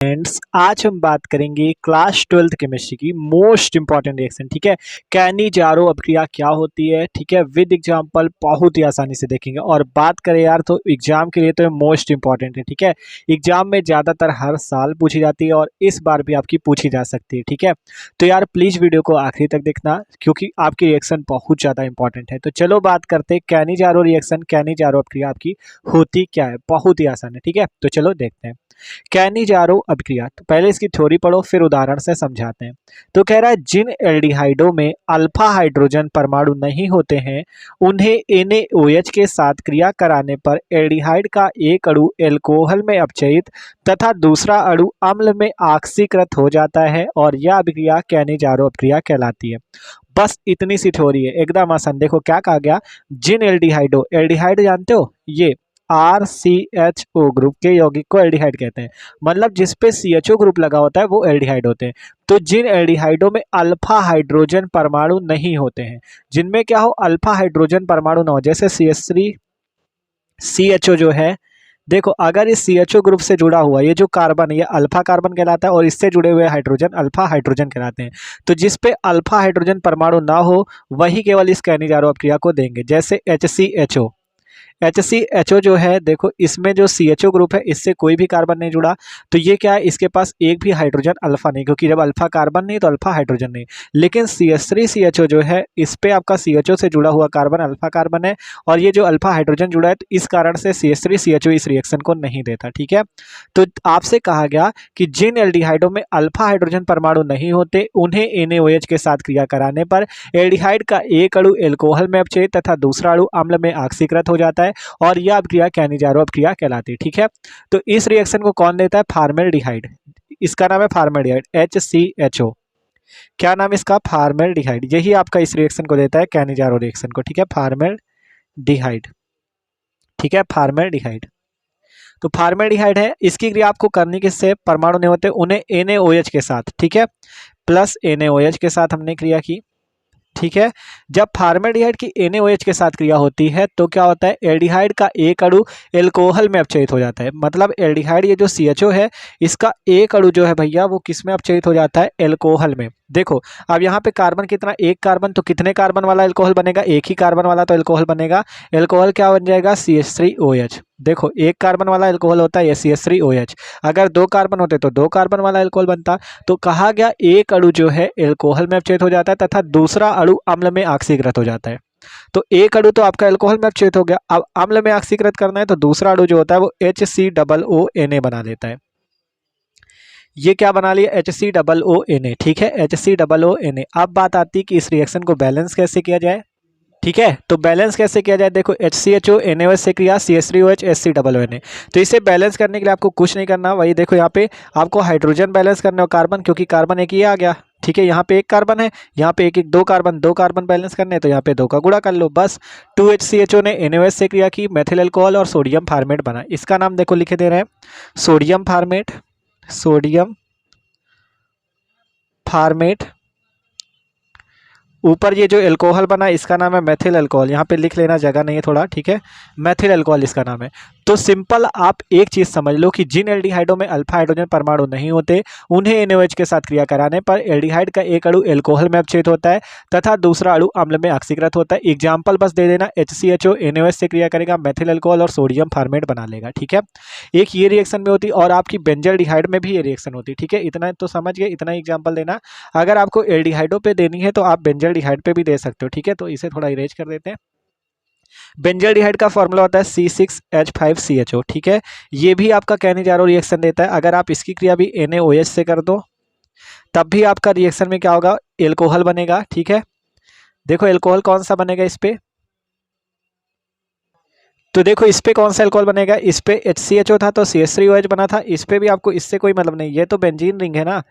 Friends, आज हम बात करेंगे क्लास 12th केमिस्ट्री की मोस्ट इंपॉर्टेंट रिएक्शन। ठीक है, कैनिजारो अभिक्रिया क्या होती है, ठीक है, विद एग्जांपल बहुत ही आसानी से देखेंगे। और बात करें यार तो एग्जाम के लिए तो मोस्ट इंपॉर्टेंट है। ठीक है, एग्जाम में ज़्यादातर हर साल पूछी जाती है और इस बार भी आपकी पूछी जा सकती है। ठीक है, तो यार प्लीज़ वीडियो को आखिरी तक देखना क्योंकि आपकी रिएक्शन बहुत ज़्यादा इंपॉर्टेंट है। तो चलो बात करते हैं कैनिजारो रिएक्शन, कैनिजारो अभिक्रिया आपकी होती क्या है। बहुत ही आसान है। ठीक है, तो चलो देखते हैं कैनिजारो अभिक्रिया। तो पहले इसकी थ्योरी पढ़ो फिर उदाहरण से समझाते हैं। तो कह रहा है जिन एल्डिहाइडों में अल्फा हाइड्रोजन परमाणु नहीं होते हैं उन्हें NaOH के साथ क्रिया कराने पर एल्डिहाइड का एक अणु एल्कोहल में अपचयित तथा दूसरा अणु अम्ल में ऑक्सीकृत हो जाता है और यह अभिक्रिया कैनिजारो अभिक्रिया कहलाती है। बस इतनी सी थ्योरी है, एकदम आसान। देखो क्या कहा गया, जिन एल्डिहाइडो, एल्डिहाइड जानते हो, ये RCHO ग्रुप के यौगिक को एल्डिहाइड कहते हैं। मतलब जिसपे CHO ग्रुप लगा होता है वो एल्डिहाइड होते हैं। तो जिन एल्डिहाइडों में अल्फा हाइड्रोजन परमाणु नहीं होते हैं, जिनमें क्या हो अल्फा हाइड्रोजन परमाणु ना हो, जैसे CH3 CHO जो है, देखो अगर इस CHO ग्रुप से जुड़ा हुआ ये जो कार्बन है ये अल्फा कार्बन कहलाता है और इससे जुड़े हुए हाइड्रोजन अल्फा हाइड्रोजन कहलाते हैं। तो जिसपे अल्फा हाइड्रोजन परमाणु ना हो वही केवल इस कैनिजारो अभिक्रिया को देंगे। जैसे HCHO जो है, देखो इसमें जो CHO ग्रुप है इससे कोई भी कार्बन नहीं जुड़ा, तो ये क्या है, इसके पास एक भी हाइड्रोजन अल्फा नहीं, क्योंकि जब अल्फा कार्बन नहीं तो अल्फा हाइड्रोजन नहीं। लेकिन CH3CHO जो है इस पे आपका CHO से जुड़ा हुआ कार्बन अल्फा कार्बन है और ये जो अल्फा हाइड्रोजन जुड़ा है तो इस कारण से CH3CHO इस रिएक्शन को नहीं देता। ठीक है, तो आपसे कहा गया कि जिन एल्डिहाइडों में अल्फा हाइड्रोजन परमाणु नहीं होते उन्हें NaOH के साथ क्रिया कराने पर एल्डिहाइड का एक अणु एल्कोहल में अपचयित तथा दूसरा अणु अम्ल में ऑक्सीकृत हो जाता है और यह अभिक्रिया कैनिजारो अभिक्रिया कहलाती है। ठीक है, तो इस रिएक्शन को कौन देता है, फार्मेल्डिहाइड। इसका नाम है फार्मेल्डिहाइड, HCHO। क्या नाम इसका, फार्मेल्डिहाइड। यही आपका इस रिएक्शन को देता है कैनिजारो रिएक्शन को। ठीक है, फार्मेल्डिहाइड। ठीक है, फार्मेल्डिहाइड। तो फार्मेल्डिहाइड है, इसकी क्रिया आपको करनी किससे, परमाणु नहीं होते उन्हें NaOH के साथ, ठीक है, प्लस NaOH के साथ हमने क्रिया की। ठीक है, जब फार्मेल्डिहाइड की NaOH के साथ क्रिया होती है तो क्या होता है, एल्डिहाइड का एक अणु एल्कोहल में अपचयित हो जाता है। मतलब एल्डिहाइड ये जो CHO है इसका एक अणु जो है भैया वो किस में अपचयित हो जाता है, एल्कोहल में। देखो अब यहाँ पे कार्बन कितना, एक कार्बन, तो कितने कार्बन वाला एल्कोहल बनेगा, एक ही कार्बन वाला तो एल्कोहल बनेगा। एल्कोहल क्या बन जाएगा, CH3OH। देखो एक कार्बन वाला एल्कोहल होता है ये CH3OH, अगर दो कार्बन होते तो दो कार्बन वाला एल्कोहल बनता। तो कहा गया एक अणु जो है एल्कोहल में अपचयित हो जाता है तथा दूसरा अणु अम्ल में ऑक्सीकृत हो जाता है। तो एक अणु तो आपका एल्कोहल में अपचयित हो गया, अब अम्ल में ऑक्सीकृत करना है तो दूसरा अणु जो होता है वो HCOONA बना लेता है। ये क्या बना लिया, HCOONA। ठीक है, HCOONA। अब बात आती है कि इस रिएक्शन को बैलेंस कैसे किया जाए। ठीक है, तो बैलेंस कैसे किया जाए, देखो HCHO NaOH से क्रिया CH3OH HCOONA। तो इसे बैलेंस करने के लिए आपको कुछ नहीं करना, वही देखो यहाँ पे आपको हाइड्रोजन बैलेंस करना हो कार्बन, क्योंकि कार्बन एक ही आ गया। ठीक है, यहाँ पे एक कार्बन है, यहाँ पे एक एक दो कार्बन बैलेंस करने हैं, तो यहाँ पे दो का गुणा कर लो बस। 2HCHO ने NaOH से क्रिया की, मेथिल अल्कोहल और सोडियम फार्मेट बना। इसका नाम देखो लिखे दे रहे हैं, सोडियम फार्मेट, सोडियम फार्मेट। ऊपर ये जो एल्कोहल बना इसका नाम है मेथिल अल्कोहल, यहाँ पे लिख लेना, जगह नहीं है थोड़ा। ठीक है, मेथिल अल्कोहल इसका नाम है। तो सिंपल आप एक चीज़ समझ लो कि जिन एल्डिहाइडों में अल्फा हाइड्रोजन परमाणु नहीं होते उन्हें NaOH के साथ क्रिया कराने पर एल्डिहाइड का एक अणु एल्कोहल में अपचयित होता है तथा दूसरा अणु अम्ल में ऑक्सीकृत होता है। एग्जाम्पल बस दे देना, HCHO NaOH से क्रिया करेगा, मेथिल अल्कोहल और सोडियम फार्मेट बना लेगा। ठीक है, एक ये रिएक्शन में होती और आपकी बेंजल्डिहाइड में भी ये रिएक्शन होती। ठीक है, इतना तो समझ गए, इतना एग्जाम्पल देना। अगर आपको एल्डिहाइडों पे देनी है तो आप बेंजल्डिहाइड पे भी दे सकते हो। ठीक है, तो इसे थोड़ा इरेज कर देते हैं। बेंजल्डिहाइड का फॉर्मूला होता है C6H5CHO। ठीक है, ये भी आपका कैनिजारो रिएक्शन देता है। अगर आप इसकी क्रिया भी NaOH से कर दो तब भी आपका रिएक्शन में क्या होगा, एल्कोहल बनेगा। ठीक है, देखो एल्कोहल कौन सा बनेगा इस पे, तो देखो इस पे कौन सा एल्कोहल बनेगा, इस पे HCHO था तो CH3OH बना था। इस पे भी आपको इससे कोई मतलब नहीं, ये तो बेंजीन रिंग है ना।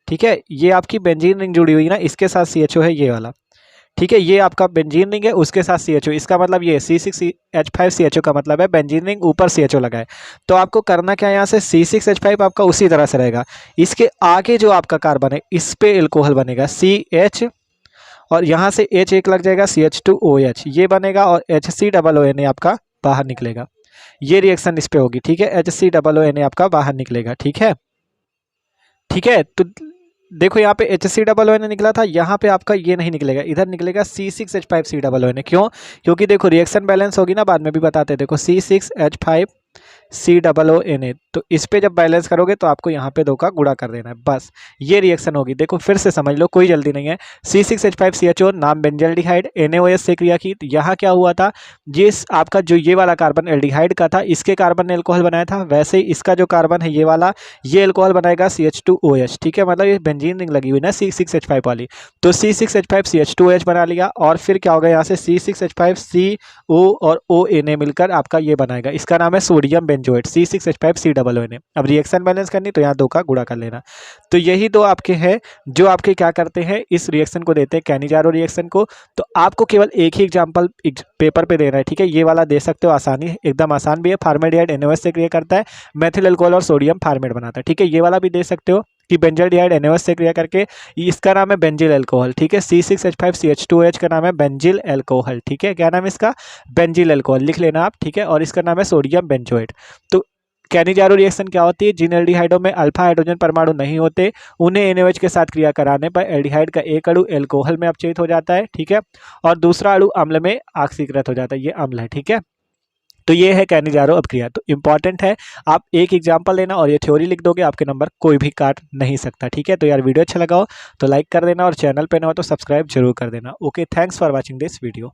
ठीक है, ये आपकी बेंजीन रिंग जुड़ी हुई ना, इसके साथ CHO है ये वाला। ठीक है, ये आपका बेंजीन रिंग है उसके साथ CHO, इसका मतलब ये C6H5CHO का मतलब है बेंजीन रिंग ऊपर CHO लगा है। तो आपको करना क्या है, यहाँ से C6H5 आपका उसी तरह से रहेगा, इसके आगे जो आपका कार्बन है इस पे एल्कोहल बनेगा CH, और यहाँ से H एक लग जाएगा CH2OH ये बनेगा और HCOONA आपका बाहर निकलेगा। ये रिएक्शन इस पे होगी। ठीक है, HCOONA आपका बाहर निकलेगा। ठीक है, ठीक है। तो देखो यहाँ पे HCOO निकला था, यहाँ पे आपका ये नहीं निकलेगा, इधर निकलेगा C6H5COO। क्यों? क्योंकि देखो रिएक्शन बैलेंस होगी ना, बाद में भी बताते हैं। देखो C6H5COO, तो इस पे जब बैलेंस करोगे तो आपको यहाँ पे 2 का गुणा कर देना है, बस ये रिएक्शन होगी। देखो फिर से समझ लो, कोई जल्दी नहीं है। C6H5CHO नाम बेंजल्डिहाइड, NaOH से क्रिया की, तो यहाँ क्या हुआ था, जिस आपका जो ये वाला कार्बन एल्डिहाइड का था, इसके कार्बन ने एल्कोहल बनाया था, वैसे ही इसका जो कार्बन है ये वाला, ये एल्कोहल बनाएगा CH2OH। ठीक है, मतलब ये बेंजीन रिंग लगी हुई ना C6H5 वाली, तो C6H5CH2OH बना लिया। और फिर क्या होगा, यहाँ से C6H5CO और ONA मिलकर आपका ये बनाएगा, इसका नाम है सोडियम बेंजोएट C6H5COO। अब रिएक्शन बैलेंस करनी तो यहाँ 2 का गुणा कर लेना। तो यही 2 आपके हैं जो आपके क्या करते हैं, इस रिएक्शन को देते हैं कैनिजारो रिएक्शन को। तो आपको केवल एक ही एग्जाम्पल पेपर पे देना है। ठीक है, ये वाला दे सकते हो, आसानी एकदम आसान भी है। फॉर्मेल्डिहाइड NaOH से क्रिया करता है, मेथिल अल्कोहल और सोडियम फॉर्मेट बनाता है। ठीक है, ये वाला भी दे सकते हो कि बेंजल्डिहाइड NaOH से क्रिया करके, इसका नाम है बेंजिल अल्कोहल। ठीक है, C6H5CH2OH का नाम है बेंजिल अल्कोहल। ठीक है, क्या नाम है इसका, बेंजिल अल्कोहल लिख लेना आप। ठीक है, और इसका नाम है सोडियम बेंजोएट। तो कैनिजारो रिएक्शन क्या होती है, जिन एल्डिहाइडों में अल्फा हाइड्रोजन परमाणु नहीं होते, उन्हें NaOH के साथ क्रिया कराने पर एल्डिहाइड का एक अणु एल्कोहल में अपचयित हो जाता है। ठीक है, और दूसरा अणु अम्ल में ऑक्सीकृत हो जाता है, ये अम्ल है। ठीक है, तो ये है कैनिजारो अपक्रिया। तो इंपॉर्टेंट है, आप एक एग्जाम्पल लेना और ये थ्योरी लिख दोगे, आपके नंबर कोई भी काट नहीं सकता। ठीक है, तो यार वीडियो अच्छा लगा हो तो लाइक कर देना, और चैनल पे ना हो तो सब्सक्राइब जरूर कर देना। Okay, thanks for watching this video.